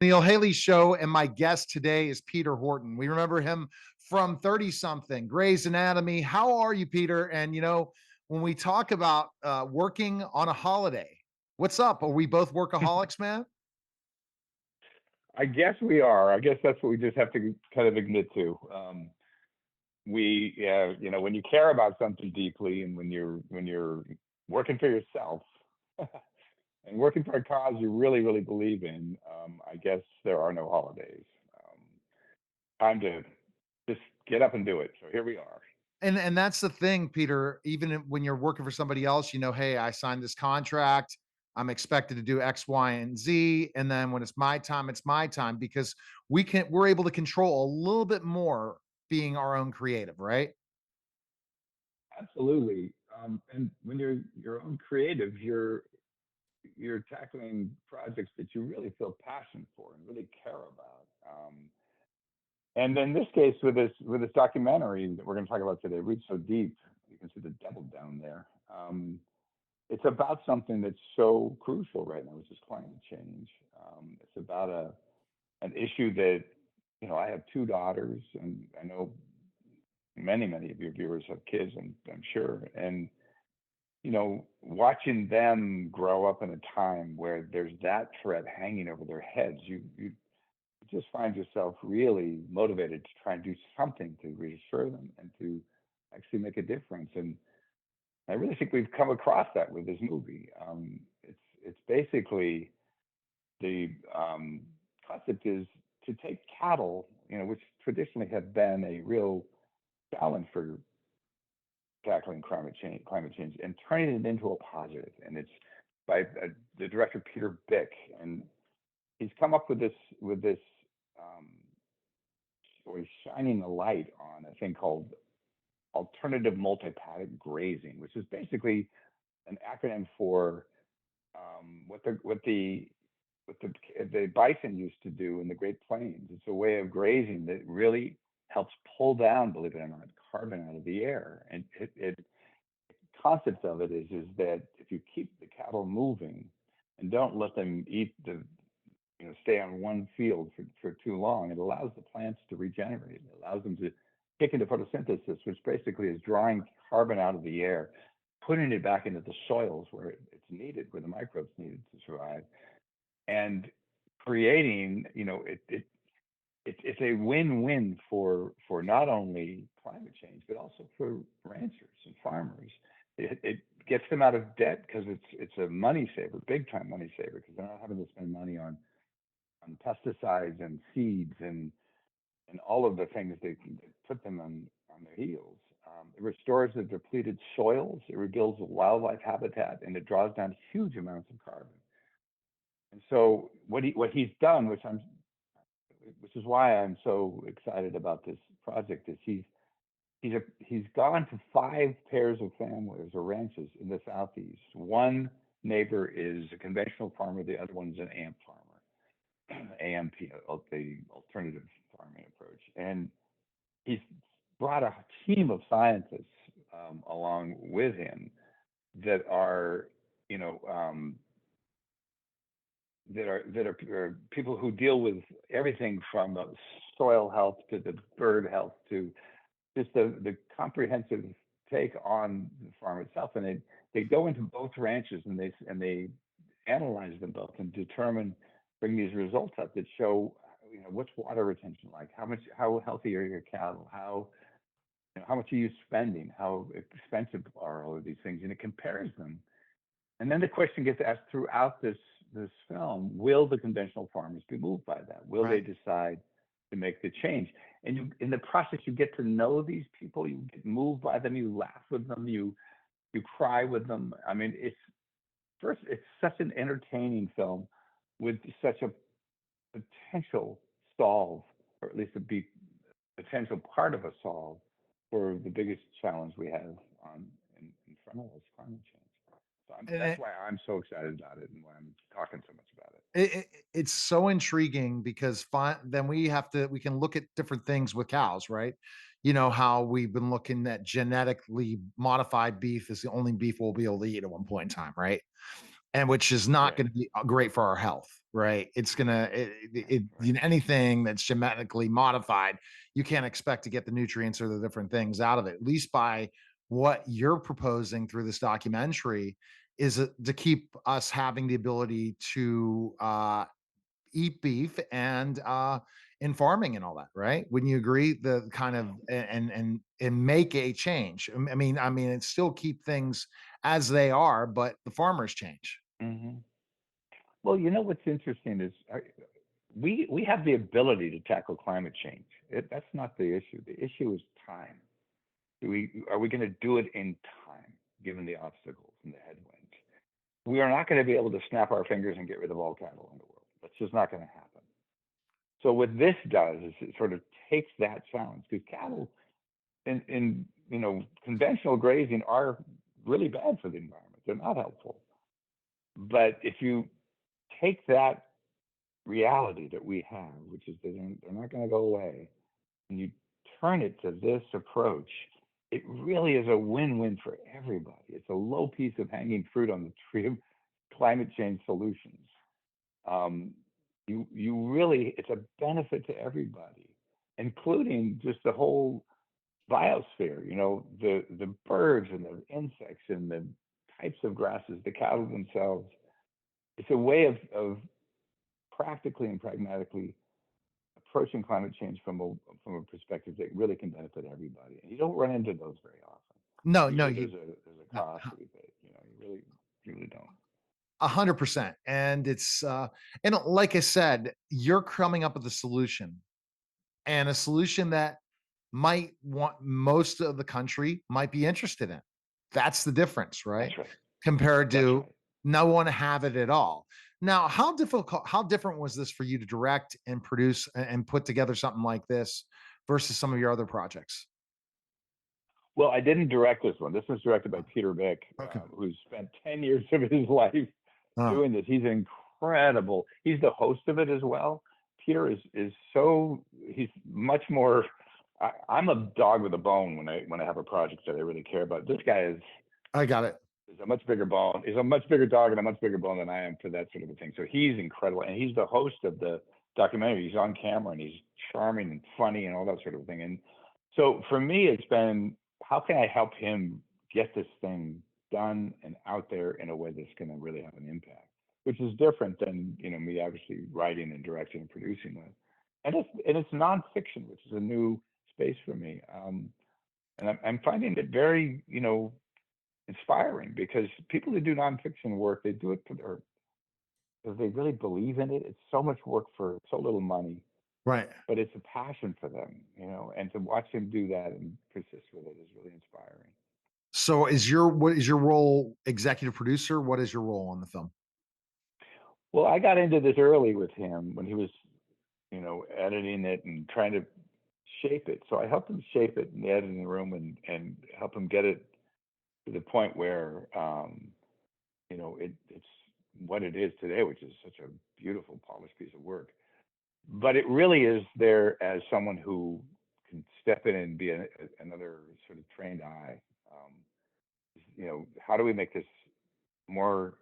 Neil Haley's show, and my guest today is Peter Horton. We remember him from 30-something, Grey's Anatomy. How are you, Peter? And, when we talk about working on a holiday, what's up? Are we both workaholics, man? I guess we are. I guess that's what we just have to kind of admit to. When you care about something deeply, and when you're working for yourself and working for a cause you really, really believe in, I guess there are no holidays. Um, Time to just get up and do it. So here we are. And that's the thing, Peter. Even when you're working for somebody else, hey, I signed this contract. I'm expected to do X, Y, and Z. And then when it's my time because we're able to control a little bit more being our own creative, right? Absolutely. And when you're your own creative, you're tackling projects that you really feel passion for and really care about. And in this case, with this documentary that we're going to talk about today, Reach So Deep, you can see the devil down there. It's about something that's so crucial right now, which is climate change. It's about an issue that I have two daughters, and I know many of your viewers have kids, I'm sure, and watching them grow up in a time where there's that threat hanging over their heads, you just find yourself really motivated to try and do something to reassure them and to actually make a difference. And I really think we've come across that with this movie. It's basically the concept is to take cattle, which traditionally have been a real challenge for tackling climate change, and turning it into a positive. And it's by the director Peter Bick, and he's come up with this um, or he's shining a light on a thing called alternative multi-paddock grazing, which is basically an acronym for what the bison used to do in the Great Plains. It's a way of grazing that really helps pull down, believe it or not, carbon out of the air. And it concept of it is that if you keep the cattle moving and don't let them eat stay on one field for too long, it allows the plants to regenerate. It allows them to kick into photosynthesis, which basically is drawing carbon out of the air, putting it back into the soils where it's needed, where the microbes needed to survive, and creating, it's a win-win for not only climate change but also for ranchers and farmers. It gets them out of debt because it's a money saver, big time money saver, because they're not having to spend money on pesticides and seeds and all of the things that put them on their heels. It restores the depleted soils, it rebuilds the wildlife habitat, and it draws down huge amounts of carbon. And so what he's done, which is why I'm so excited about this project, is he's gone to five pairs of families or ranches in the southeast. One neighbor is a conventional farmer, the other one's an AMP farmer, AMP, the alternative farming approach, and he's brought a team of scientists along with him that are you know that are people who deal with everything from soil health to the bird health to just the comprehensive take on the farm itself. And they go into both ranches and they analyze them both and bring these results up that show what's water retention like, how healthy are your cattle, how much are you spending, how expensive are all of these things, and it compares them. And then the question gets asked throughout this film: will the conventional farmers be moved by that? Will they Right. decide to make the change? And in the process, you get to know these people. You get moved by them. You laugh with them. You cry with them. I mean, it's such an entertaining film with such a potential solve, or at least a be potential part of a solve for the biggest challenge we have in front of us, climate change. So that's And why I'm so excited about it and why I'm talking so much about it. it's so intriguing because then we can look at different things with cows, right? How we've been looking at genetically modified beef is the only beef we'll be able to eat at one point in time, right? And which is not Right. going to be great for our health. right? It's gonna Right. anything that's genetically modified, you can't expect to get the nutrients or the different things out of it. At least by what you're proposing through this documentary is to keep us having the ability to eat beef and in farming and all that, right? Wouldn't you agree? The kind of and make a change. I mean, it still keep things as they are, but the farmers change. Hmm. Well, you know what's interesting is we have the ability to tackle climate change. That's not the issue. The issue is time. Are we going to do it in time, given the obstacles and the headwinds? We are not going to be able to snap our fingers and get rid of all cattle in the world. That's just not going to happen. So what this does is it sort of takes that challenge, because cattle in conventional grazing are really bad for the environment. They're not helpful. But if you take that reality that we have, which is that they're not going to go away, and you turn it to this approach, it really is a win-win for everybody. It's a low piece of hanging fruit on the tree of climate change solutions. Um, you really, it's a benefit to everybody, including just the whole biosphere. The birds and the insects and the types of grasses, the cattle themselves. It's a way of practically and pragmatically approaching climate change from a perspective that really can benefit everybody. And you don't run into those very often. No, no, Usually you there's a cost to be paid. You really don't. 100%. And and like I said, you're coming up with a solution, and a solution that might want most of the country might be interested in. That's the difference, right? That's right. Compared That's to right. no one have it at all. Now, how different was this for you to direct and produce and put together something like this versus some of your other projects? Well, I didn't direct this one. This was directed by Peter Mick, Okay. who's spent 10 years of his life Oh, doing this. He's incredible. He's the host of it as well. Peter is so he's much more. I'm a dog with a bone when I have a project that I really care about. This guy I got it. is a much bigger bone. He's a much bigger dog and a much bigger bone than I am for that sort of a thing. So he's incredible, and he's the host of the documentary. He's on camera and he's charming and funny and all that sort of thing. And so for me, it's been how can I help him get this thing done and out there in a way that's going to really have an impact, which is different than me obviously writing and directing and producing that. And it's nonfiction, which is a new space for me. And I'm finding it very inspiring, because people who do nonfiction work, they do it because they really believe in it. It's so much work for so little money, Right. but it's a passion for them, and to watch him do that and persist with it is really inspiring. So what is your role, executive producer? What is your role on the film? Well, I got into this early with him when he was, editing it and trying to shape it. So I helped him shape it in the editing room and help him get it to the point where, it's what it is today, which is such a beautiful, polished piece of work. But it really is there as someone who can step in and be another sort of trained eye. How do we make this more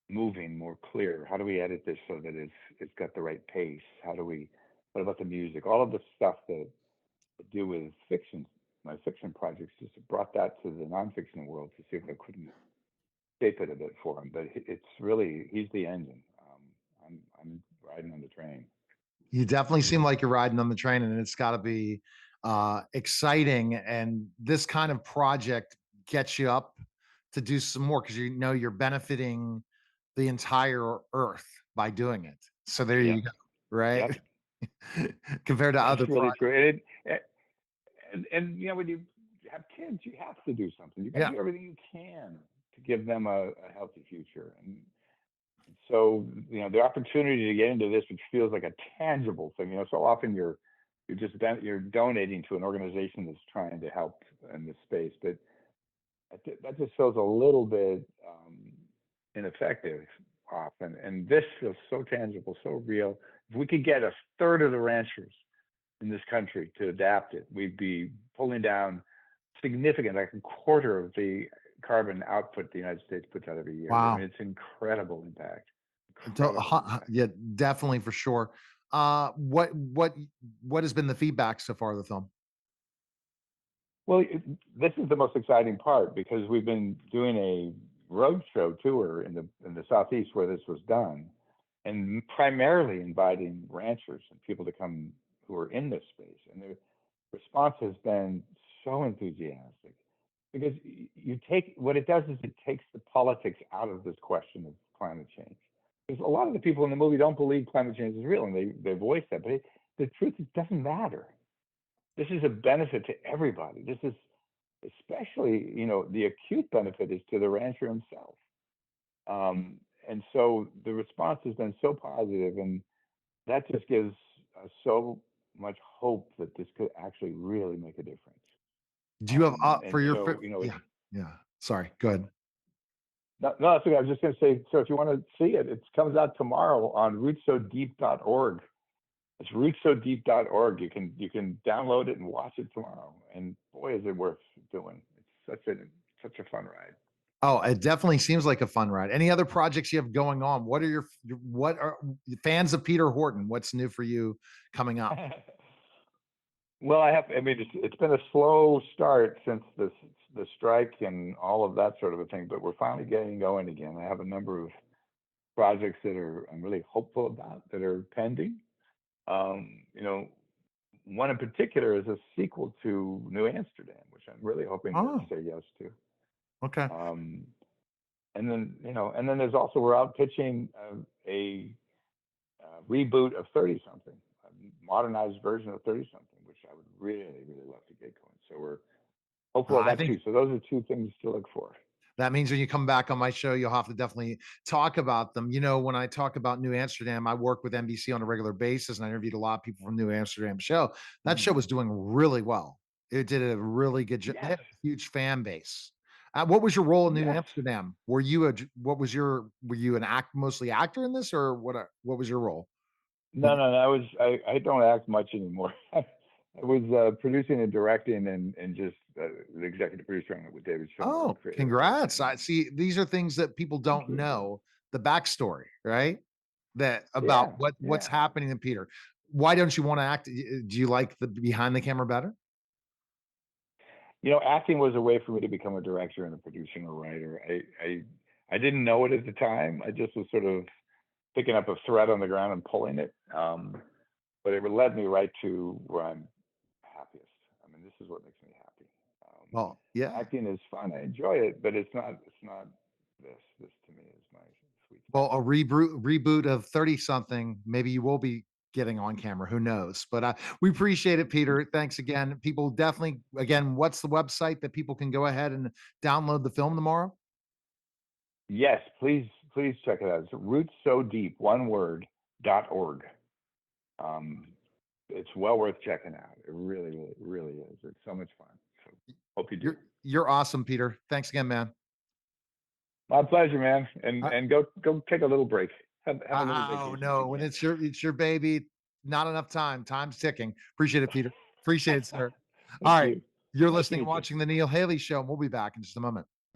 moving, more clear? How do we edit this so that it's got the right pace? What about the music? All of the stuff that I do with fiction, my fiction projects, just brought that to the nonfiction world to see if I couldn't shape it a bit for him. But it's really, he's the engine. I'm riding on the train. You definitely seem like you're riding on the train, and it's got to be exciting. And this kind of project gets you up to do some more because you're benefiting the entire Earth by doing it. So there you Yep. go, right? Yep. Compared to It's other really projects. true. And when you have kids, you have to do something. You got to Yeah. do everything you can to give them a healthy future. And so, the opportunity to get into this, which feels like a tangible thing. So often you're donating to an organization that's trying to help in this space, but that just feels a little bit ineffective often. And this feels so tangible, so real. If we could get a third of the ranchers in this country to adapt it, we'd be pulling down significant, like a quarter of the carbon output the United States puts out every year. I mean, Wow. it's incredible impact, incredible. Yeah, definitely for sure. What has been the feedback so far of the film? Well, this is the most exciting part because we've been doing a roadshow tour in the southeast where this was done, and primarily inviting ranchers and people to come who are in this space, and the response has been so enthusiastic because you take what it does is it takes the politics out of this question of climate change. Because a lot of the people in the movie don't believe climate change is real, and they voice that, but the truth is, it doesn't matter. This is a benefit to everybody. This is especially, the acute benefit is to the rancher himself. And so the response has been so positive, and that just gives us so much hope that this could actually really make a difference. Do you have for And your so, it's yeah, yeah. Sorry, good. no, no, that's okay. I was just going to say, so if you want to see it, it comes out tomorrow on rootsodeep.org. It's rootsodeep.org. You can download it and watch it tomorrow. And boy, is it worth doing. It's such a fun ride. Oh, it definitely seems like a fun ride. Any other projects you have going on? What are fans of Peter Horton? What's new for you coming up? Well, I mean, it's been a slow start since the strike and all of that sort of a thing, but we're finally getting going again. I have a number of projects that I'm really hopeful about that are pending. Um, you know, One in particular is a sequel to New Amsterdam, which I'm really hoping to Oh, say yes to. okay. Um, and then there's also we're out pitching a reboot of Thirtysomething, a modernized version of Thirtysomething, which I would really, really love to get going. So we're hopeful of I that think too. So those are two things to look for. that means when you come back on my show, you'll have to definitely talk about them. You know, when I talk about New Amsterdam, I work with NBC on a regular basis, and I interviewed a lot of people from New Amsterdam show. That show Mm. was doing really well. It did a really good job. They Yes, had a huge fan base. What was your role in New yes. Amsterdam? Were you a what was your were you an mostly actor in this, or what was your role? No, no, no. I don't act much anymore. I was producing and directing and just the executive producer on it with David Schwimmer, the Oh, creator. congrats. I And see these are things that people thank don't you. know the backstory, right? That about Yeah, what's yeah. happening in Peter. Why don't you want to act? Do you like the behind the camera better? Acting was a way for me to become a director and a producer and a writer. I didn't know it at the time. I just was sort of picking up a thread on the ground and pulling it. But it led me right to where I'm happiest. I mean, this is what makes me happy. Well, yeah. Acting is fun. I enjoy it, but it's not this. This to me is my sweet Well, spot. a reboot of 30 something. Maybe you will be getting on camera. Who knows? But we appreciate it, Peter. Thanks again. People definitely, again, what's the website that people can go ahead and download the film tomorrow? Yes, please check it out. It's Roots So Deep, one word, .org. Um, it's well worth checking out. It really, really, really is. It's so much fun. So hope you do. You're awesome, Peter. Thanks again, man. My pleasure, man. And Uh, and go take a little break. Have a little Oh vacation if you no, when can. it's your baby, not enough time. Time's ticking. Appreciate it, Peter. Appreciate it, sir. All Thank right. you. You're Nice to listening and meet you. watching the Neil Haley Show, and we'll be back in just a moment.